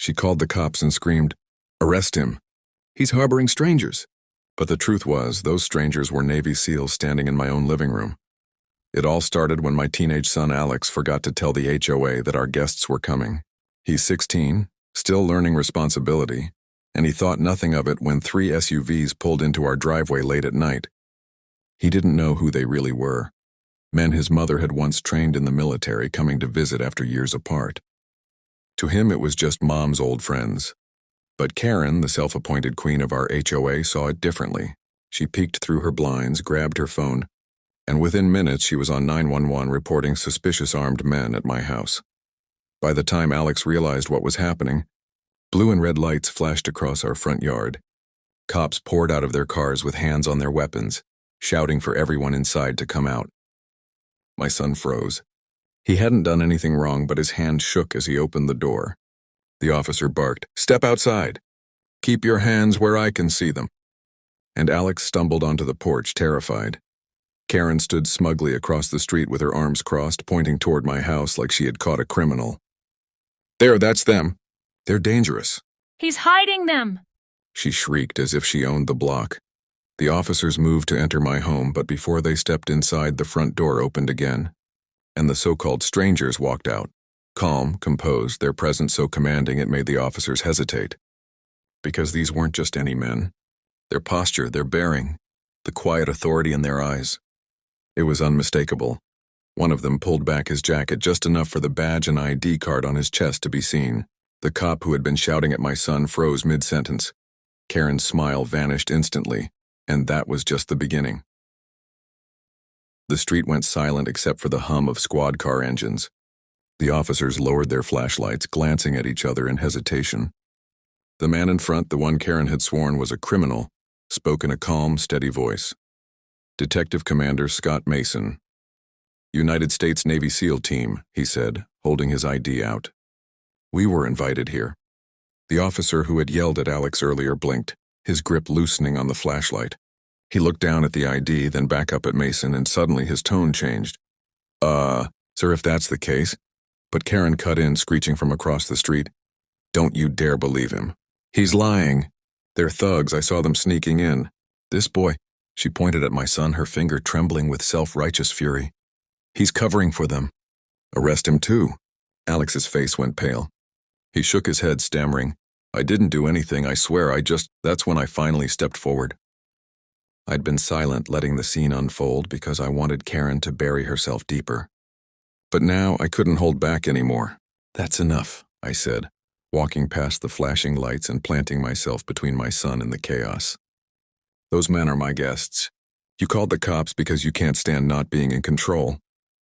She called the cops and screamed, "Arrest him! He's harboring strangers!" But the truth was, those strangers were Navy SEALs standing in my own living room. It all started when my teenage son Alex forgot to tell the HOA that our guests were coming. He's 16, still learning responsibility, and he thought nothing of it when 3 SUVs pulled into our driveway late at night. He didn't know who they really were. Men his mother had once trained in the military coming to visit after years apart. To him it was just Mom's old friends. But Karen, the self-appointed queen of our HOA, saw it differently. She peeked through her blinds, grabbed her phone, and within minutes she was on 911 reporting suspicious armed men at my house. By the time Alex realized what was happening, blue and red lights flashed across our front yard. Cops poured out of their cars with hands on their weapons, shouting for everyone inside to come out. My son froze. He hadn't done anything wrong, but his hand shook as he opened the door. The officer barked, "Step outside! Keep your hands where I can see them!" And Alex stumbled onto the porch, terrified. Karen stood smugly across the street with her arms crossed, pointing toward my house like she had caught a criminal. "There, that's them. They're dangerous." "He's hiding them!" she shrieked as if she owned the block. The officers moved to enter my home, but before they stepped inside, the front door opened again, and the so-called strangers walked out. Calm, composed, their presence so commanding it made the officers hesitate. Because these weren't just any men. Their posture, their bearing, the quiet authority in their eyes. It was unmistakable. One of them pulled back his jacket just enough for the badge and ID card on his chest to be seen. The cop who had been shouting at my son froze mid-sentence. Karen's smile vanished instantly, and that was just the beginning. The street went silent except for the hum of squad car engines. The officers lowered their flashlights, glancing at each other in hesitation. The man in front, the one Karen had sworn was a criminal, spoke in a calm, steady voice. "Detective Commander Scott Mason. United States Navy SEAL Team," he said, holding his ID out. "We were invited here." The officer who had yelled at Alex earlier blinked, his grip loosening on the flashlight. He looked down at the ID, then back up at Mason, and suddenly his tone changed. Sir, if that's the case." But Karen cut in, screeching from across the street, "Don't you dare believe him. He's lying. They're thugs. I saw them sneaking in. This boy," she pointed at my son, her finger trembling with self-righteous fury. "He's covering for them. Arrest him too." Alex's face went pale. He shook his head, stammering, "I didn't do anything, I swear, That's when I finally stepped forward. I'd been silent, letting the scene unfold because I wanted Karen to bury herself deeper. But now I couldn't hold back anymore. "That's enough," I said, walking past the flashing lights and planting myself between my son and the chaos. "Those men are my guests. You called the cops because you can't stand not being in control."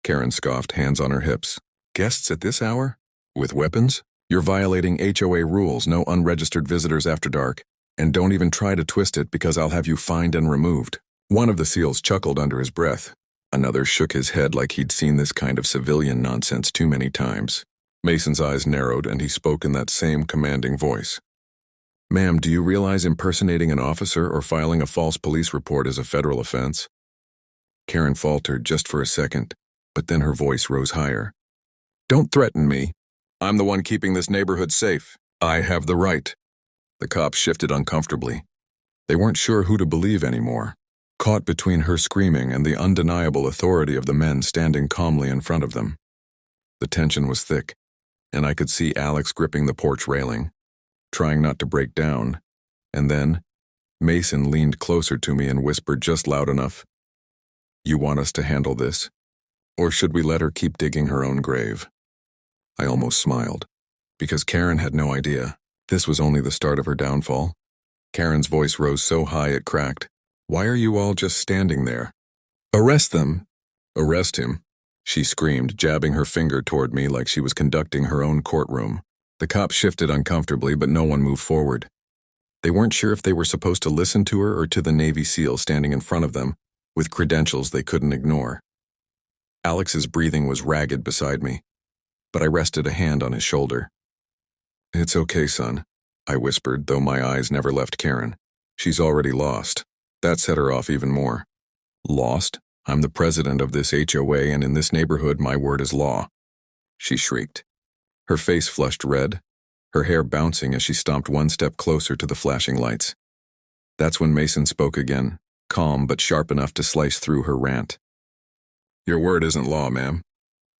Karen scoffed, hands on her hips. "Guests at this hour? With weapons? You're violating HOA rules, no unregistered visitors after dark. And don't even try to twist it because I'll have you fined and removed." One of the SEALs chuckled under his breath. Another shook his head like he'd seen this kind of civilian nonsense too many times. Mason's eyes narrowed and he spoke in that same commanding voice. "Ma'am, do you realize impersonating an officer or filing a false police report is a federal offense?" Karen faltered just for a second, but then her voice rose higher. "Don't threaten me. I'm the one keeping this neighborhood safe. I have the right." The cops shifted uncomfortably. They weren't sure who to believe anymore, caught between her screaming and the undeniable authority of the men standing calmly in front of them. The tension was thick, and I could see Alex gripping the porch railing, trying not to break down, and then Mason leaned closer to me and whispered just loud enough, "You want us to handle this? Or should we let her keep digging her own grave?" I almost smiled, because Karen had no idea. This was only the start of her downfall. Karen's voice rose so high it cracked. "Why are you all just standing there? Arrest them!" "Arrest him," she screamed, jabbing her finger toward me like she was conducting her own courtroom. The cops shifted uncomfortably, but no one moved forward. They weren't sure if they were supposed to listen to her or to the Navy SEAL standing in front of them, with credentials they couldn't ignore. Alex's breathing was ragged beside me, but I rested a hand on his shoulder. "It's okay, son," I whispered, though my eyes never left Karen. "She's already lost." That set her off even more. "Lost? I'm the president of this HOA, and in this neighborhood my word is law," she shrieked. Her face flushed red, her hair bouncing as she stomped one step closer to the flashing lights. That's when Mason spoke again, calm but sharp enough to slice through her rant. Your word isn't law, ma'am.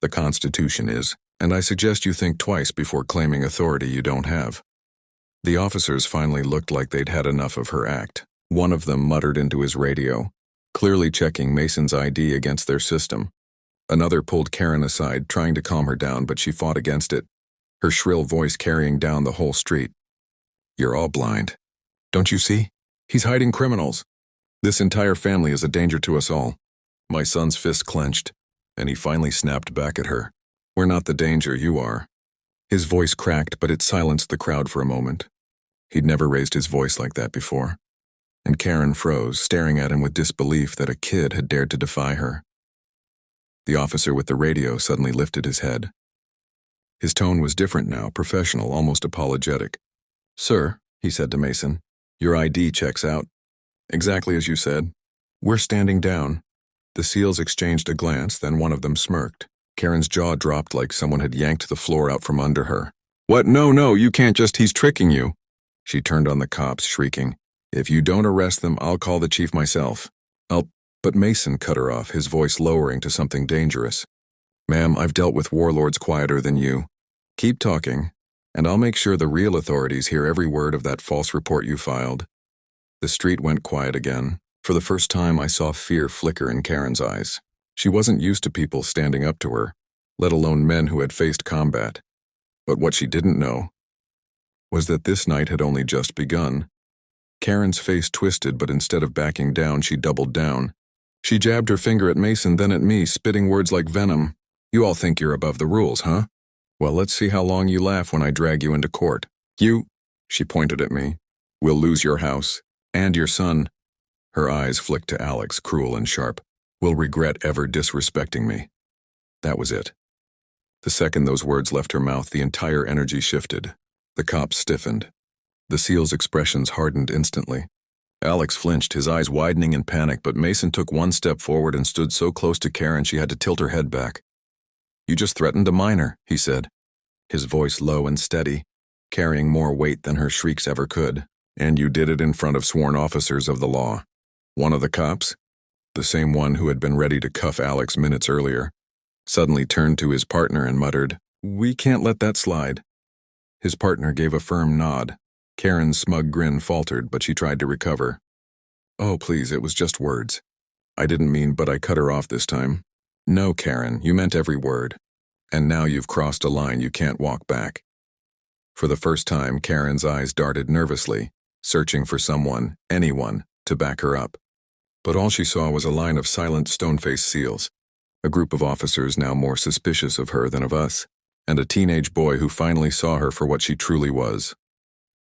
The Constitution is, and I suggest you think twice before claiming authority you don't have. The officers finally looked like they'd had enough of her act. One of them muttered into his radio, clearly checking Mason's ID against their system. Another pulled Karen aside, trying to calm her down, but she fought against it, her shrill voice carrying down the whole street. You're all blind. Don't you see? He's hiding criminals. This entire family is a danger to us all. My son's fist clenched, and he finally snapped back at her. We're not the danger, you are. His voice cracked, but it silenced the crowd for a moment. He'd never raised his voice like that before. And Karen froze, staring at him with disbelief that a kid had dared to defy her. The officer with the radio suddenly lifted his head. His tone was different now, professional, almost apologetic. Sir, he said to Mason, your ID checks out. Exactly as you said. We're standing down. The SEALs exchanged a glance, then one of them smirked. Karen's jaw dropped like someone had yanked the floor out from under her. What? No, you can't just, he's tricking you. She turned on the cops, shrieking, if you don't arrest them, I'll call the chief myself. But Mason cut her off, his voice lowering to something dangerous. Ma'am, I've dealt with warlords quieter than you. Keep talking, and I'll make sure the real authorities hear every word of that false report you filed. The street went quiet again. For the first time, I saw fear flicker in Karen's eyes. She wasn't used to people standing up to her, let alone men who had faced combat. But what she didn't know was that this night had only just begun. Karen's face twisted, but instead of backing down, she doubled down. She jabbed her finger at Mason, then at me, spitting words like venom. You all think you're above the rules, huh? Well, let's see how long you laugh when I drag you into court. You, she pointed at me, will lose your house, and your son. Her eyes flicked to Alex, cruel and sharp. Will regret ever disrespecting me. That was it. The second those words left her mouth, the entire energy shifted. The cops stiffened. The SEAL's expressions hardened instantly. Alex flinched, his eyes widening in panic, but Mason took one step forward and stood so close to Karen she had to tilt her head back. You just threatened a minor, he said, his voice low and steady, carrying more weight than her shrieks ever could. And you did it in front of sworn officers of the law. One of the cops, the same one who had been ready to cuff Alex minutes earlier, suddenly turned to his partner and muttered, We can't let that slide. His partner gave a firm nod. Karen's smug grin faltered, but she tried to recover. Oh, please, it was just words. I didn't mean, but I cut her off this time. No, Karen, you meant every word. And now you've crossed a line you can't walk back. For the first time, Karen's eyes darted nervously, searching for someone, anyone, to back her up. But all she saw was a line of silent, stone-faced SEALs, a group of officers now more suspicious of her than of us, and a teenage boy who finally saw her for what she truly was.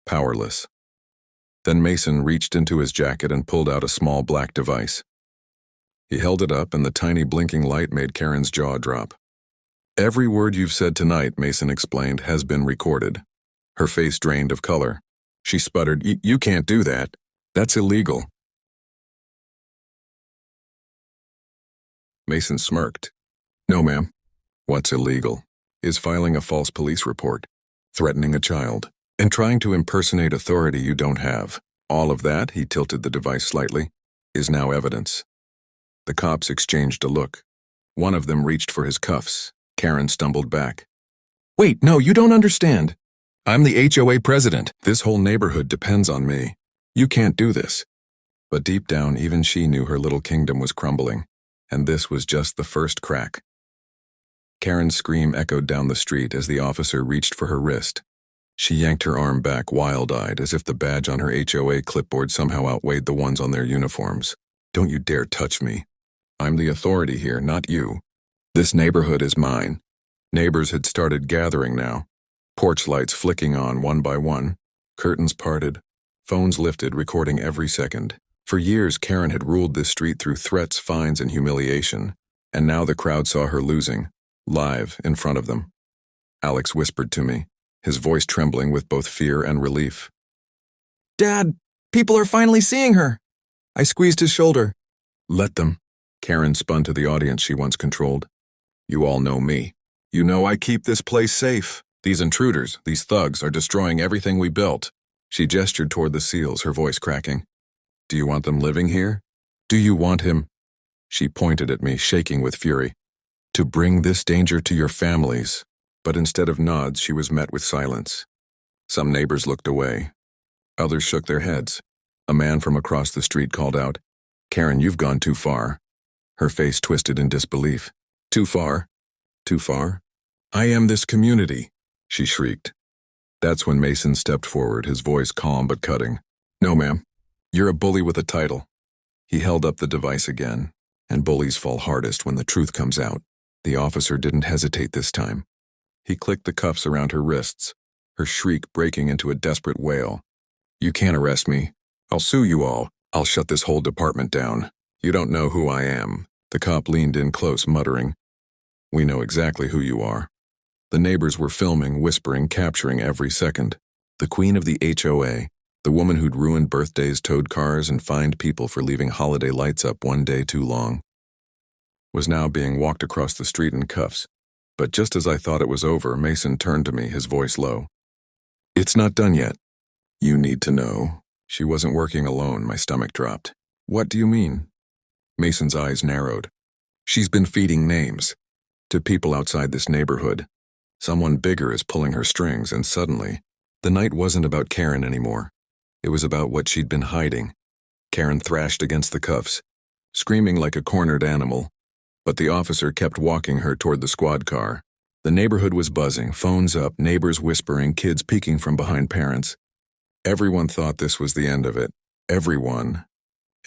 Powerless. Then Mason reached into his jacket and pulled out a small black device. He held it up, and the tiny blinking light made Karen's jaw drop. Every word you've said tonight, Mason explained, has been recorded. Her face drained of color. She sputtered, You can't do that. That's illegal. Mason smirked. No, ma'am. What's illegal is filing a false police report, threatening a child, and trying to impersonate authority you don't have. All of that, he tilted the device slightly, is now evidence. The cops exchanged a look. One of them reached for his cuffs. Karen stumbled back. Wait, no, you don't understand. I'm the HOA president. This whole neighborhood depends on me. You can't do this. But deep down, even she knew her little kingdom was crumbling, and this was just the first crack. Karen's scream echoed down the street as the officer reached for her wrist. She yanked her arm back, wild-eyed, as if the badge on her HOA clipboard somehow outweighed the ones on their uniforms. Don't you dare touch me. I'm the authority here, not you. This neighborhood is mine. Neighbors had started gathering now. Porch lights flicking on one by one. Curtains parted. Phones lifted, recording every second. For years, Karen had ruled this street through threats, fines, and humiliation. And now the crowd saw her losing, live in front of them. Alex whispered to me, his voice trembling with both fear and relief. Dad, people are finally seeing her. I squeezed his shoulder. Let them. Karen spun to the audience she once controlled. You all know me. You know I keep this place safe. These intruders, these thugs, are destroying everything we built. She gestured toward the seals, her voice cracking. Do you want them living here? Do you want him? She pointed at me, shaking with fury. To bring this danger to your families. But instead of nods, she was met with silence. Some neighbors looked away. Others shook their heads. A man from across the street called out, Karen, you've gone too far. Her face twisted in disbelief. Too far? Too far? I am this community, she shrieked. That's when Mason stepped forward, his voice calm but cutting. No, ma'am. You're a bully with a title. He held up the device again, and bullies fall hardest when the truth comes out. The officer didn't hesitate this time. He clicked the cuffs around her wrists, her shriek breaking into a desperate wail. You can't arrest me. I'll sue you all. I'll shut this whole department down. You don't know who I am. The cop leaned in close, muttering. We know exactly who you are. The neighbors were filming, whispering, capturing every second. The queen of the HOA, the woman who'd ruined birthdays, towed cars, and fined people for leaving holiday lights up one day too long, was now being walked across the street in cuffs. But just as I thought it was over, Mason turned to me, his voice low. It's not done yet. You need to know. She wasn't working alone, my stomach dropped. What do you mean? Mason's eyes narrowed. She's been feeding names to people outside this neighborhood. Someone bigger is pulling her strings, and suddenly, the night wasn't about Karen anymore. It was about what she'd been hiding. Karen thrashed against the cuffs, screaming like a cornered animal, but the officer kept walking her toward the squad car. The neighborhood was buzzing, phones up, neighbors whispering, kids peeking from behind parents. Everyone thought this was the end of it. Everyone.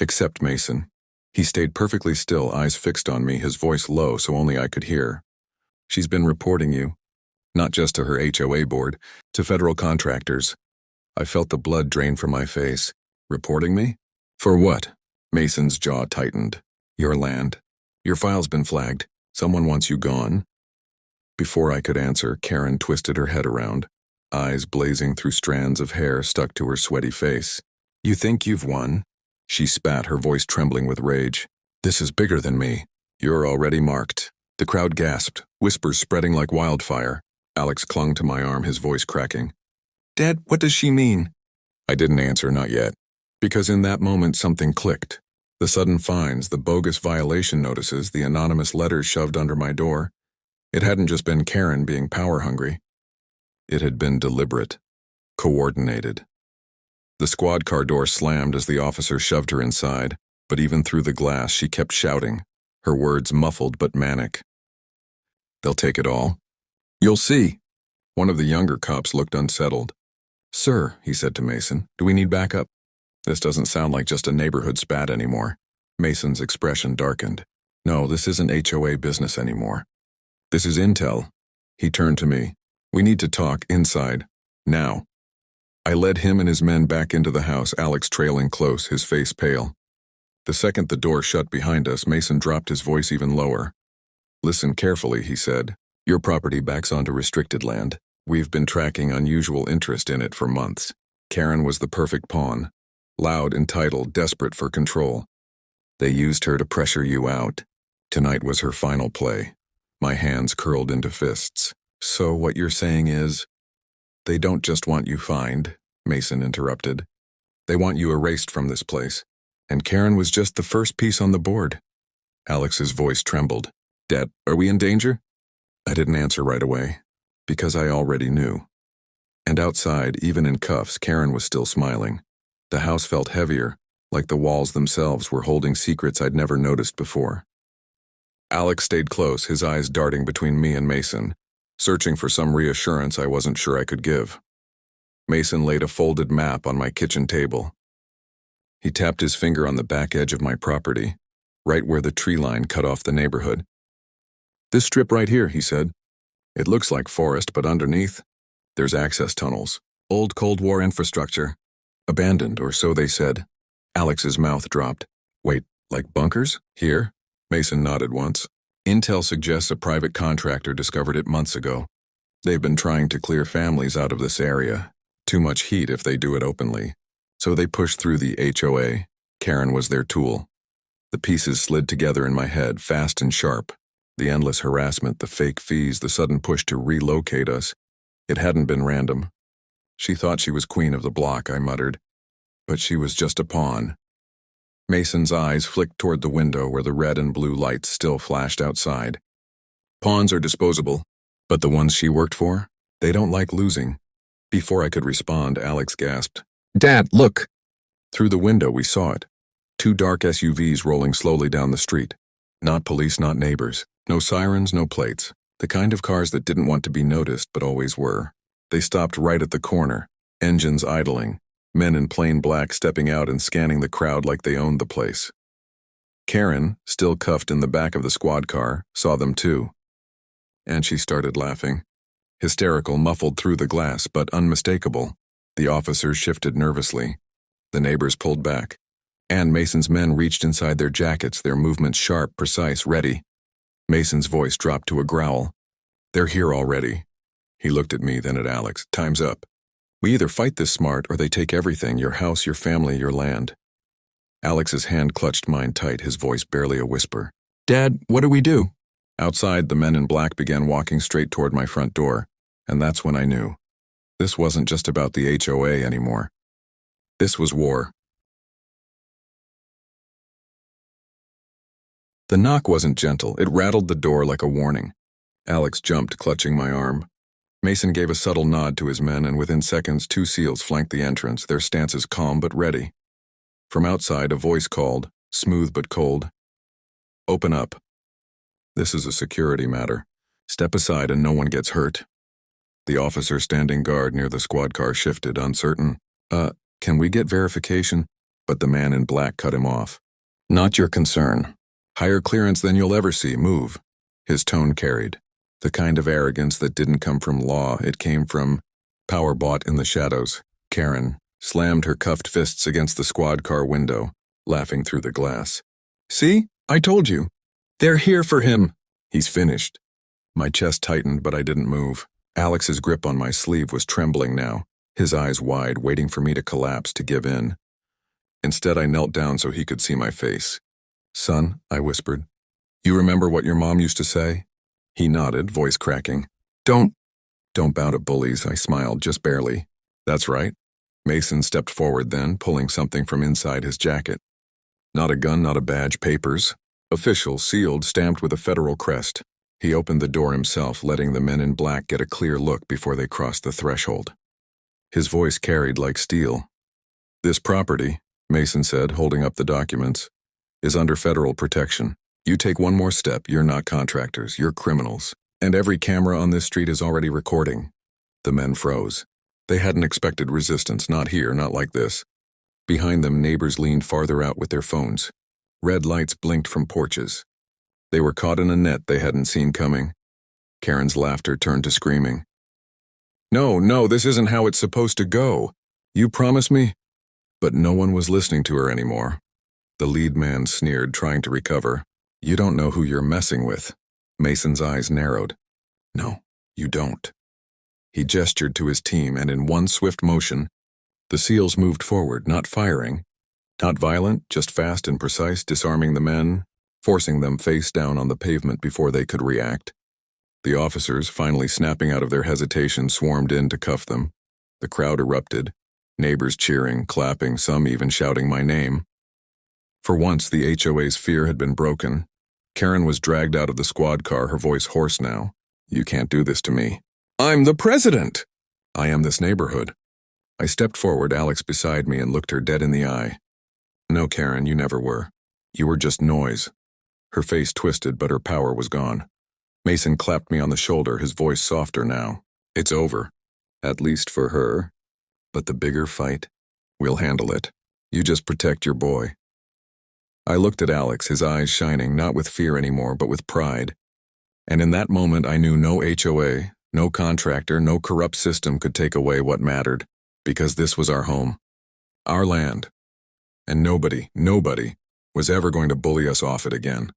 Except Mason. He stayed perfectly still, eyes fixed on me, his voice low so only I could hear. She's been reporting you. Not just to her HOA board, to federal contractors. I felt the blood drain from my face. Reporting me? For what? Mason's jaw tightened. Your land. Your file's been flagged. Someone wants you gone. Before I could answer, Karen twisted her head around, eyes blazing through strands of hair stuck to her sweaty face. You think you've won? She spat, her voice trembling with rage. This is bigger than me. You're already marked. The crowd gasped, whispers spreading like wildfire. Alex clung to my arm, his voice cracking. Dad, what does she mean? I didn't answer, not yet. Because in that moment something clicked. The sudden fines, the bogus violation notices, the anonymous letters shoved under my door. It hadn't just been Karen being power-hungry. It had been deliberate, coordinated. The squad car door slammed as the officer shoved her inside, but even through the glass she kept shouting, her words muffled but manic. They'll take it all. You'll see. One of the younger cops looked unsettled. Sir, he said to Mason, do we need backup? This doesn't sound like just a neighborhood spat anymore. Mason's expression darkened. No, this isn't HOA business anymore. This is intel. He turned to me. We need to talk inside. Now. I led him and his men back into the house, Alex trailing close, his face pale. The second the door shut behind us, Mason dropped his voice even lower. Listen carefully, he said. Your property backs onto restricted land. We've been tracking unusual interest in it for months. Karen was the perfect pawn. Loud, entitled, desperate for control. They used her to pressure you out. Tonight was her final play. My hands curled into fists. So what you're saying is, they don't just want you fined, Mason interrupted. They want you erased from this place. And Karen was just the first piece on the board. Alex's voice trembled. Dad, are we in danger? I didn't answer right away, because I already knew. And outside, even in cuffs, Karen was still smiling. The house felt heavier, like the walls themselves were holding secrets I'd never noticed before. Alex stayed close, his eyes darting between me and Mason, searching for some reassurance I wasn't sure I could give. Mason laid a folded map on my kitchen table. He tapped his finger on the back edge of my property, right where the tree line cut off the neighborhood. This strip right here, he said. It looks like forest, but underneath, there's access tunnels. Old Cold War infrastructure. Abandoned, or so they said. Alex's mouth dropped. Wait, like bunkers? Here? Mason nodded once. Intel suggests a private contractor discovered it months ago. They've been trying to clear families out of this area. Too much heat if they do it openly. So they pushed through the HOA. Karen was their tool. The pieces slid together in my head, fast and sharp. The endless harassment, the fake fees, the sudden push to relocate us. It hadn't been random. She thought she was queen of the block, I muttered. But she was just a pawn. Mason's eyes flicked toward the window where the red and blue lights still flashed outside. Pawns are disposable, but the ones she worked for, they don't like losing. Before I could respond, Alex gasped, "Dad, look!" Through the window we saw it. 2 dark SUVs rolling slowly down the street. Not police, not neighbors. No sirens, no plates. The kind of cars that didn't want to be noticed but always were. They stopped right at the corner, engines idling, men in plain black stepping out and scanning the crowd like they owned the place. Karen, still cuffed in the back of the squad car, saw them too. And she started laughing. Hysterical, muffled through the glass, but unmistakable. The officers shifted nervously. The neighbors pulled back. And Mason's men reached inside their jackets, their movements sharp, precise, ready. Mason's voice dropped to a growl. "They're here already." He looked at me, then at Alex. "Time's up. We either fight this smart or they take everything, your house, your family, your land." Alex's hand clutched mine tight, his voice barely a whisper. "Dad, what do we do?" Outside, the men in black began walking straight toward my front door, and that's when I knew. This wasn't just about the HOA anymore. This was war. The knock wasn't gentle. It rattled the door like a warning. Alex jumped, clutching my arm. Mason gave a subtle nod to his men, and within seconds 2 SEALs flanked the entrance, their stances calm but ready. From outside, a voice called, smooth but cold, "Open up. This is a security matter. Step aside and no one gets hurt." The officer standing guard near the squad car shifted, uncertain. Can we get verification?" But the man in black cut him off. "Not your concern. Higher clearance than you'll ever see. Move." His tone carried. The kind of arrogance that didn't come from law, it came from power bought in the shadows. Karen slammed her cuffed fists against the squad car window, laughing through the glass. "See? I told you. They're here for him. He's finished." My chest tightened, but I didn't move. Alex's grip on my sleeve was trembling now, his eyes wide, waiting for me to collapse, to give in. Instead, I knelt down so he could see my face. "Son," I whispered, "you remember what your mom used to say?" He nodded, voice cracking. Don't bow to bullies," I smiled, just barely. "That's right." Mason stepped forward then, pulling something from inside his jacket. Not a gun, not a badge, papers. Official, sealed, stamped with a federal crest. He opened the door himself, letting the men in black get a clear look before they crossed the threshold. His voice carried like steel. "This property," Mason said, holding up the documents, "is under federal protection. You take one more step, you're not contractors, you're criminals. And every camera on this street is already recording." The men froze. They hadn't expected resistance, not here, not like this. Behind them, neighbors leaned farther out with their phones. Red lights blinked from porches. They were caught in a net they hadn't seen coming. Karen's laughter turned to screaming. No, this isn't how it's supposed to go. You promise me?" But no one was listening to her anymore. The lead man sneered, trying to recover. "You don't know who you're messing with." Mason's eyes narrowed. "No, you don't." He gestured to his team, and in one swift motion, the SEALs moved forward, not firing. Not violent, just fast and precise, disarming the men, forcing them face down on the pavement before they could react. The officers, finally snapping out of their hesitation, swarmed in to cuff them. The crowd erupted, neighbors cheering, clapping, some even shouting my name. For once, the HOA's fear had been broken. Karen was dragged out of the squad car, her voice hoarse now. "You can't do this to me. I'm the president. I am this neighborhood." I stepped forward, Alex beside me, and looked her dead in the eye. "No, Karen, you never were. You were just noise." Her face twisted, but her power was gone. Mason clapped me on the shoulder, his voice softer now. "It's over. At least for her. But the bigger fight, we'll handle it. You just protect your boy." I looked at Alex, his eyes shining, not with fear anymore, but with pride. And in that moment I knew no HOA, no contractor, no corrupt system could take away what mattered, because this was our home, our land, and nobody was ever going to bully us off it again.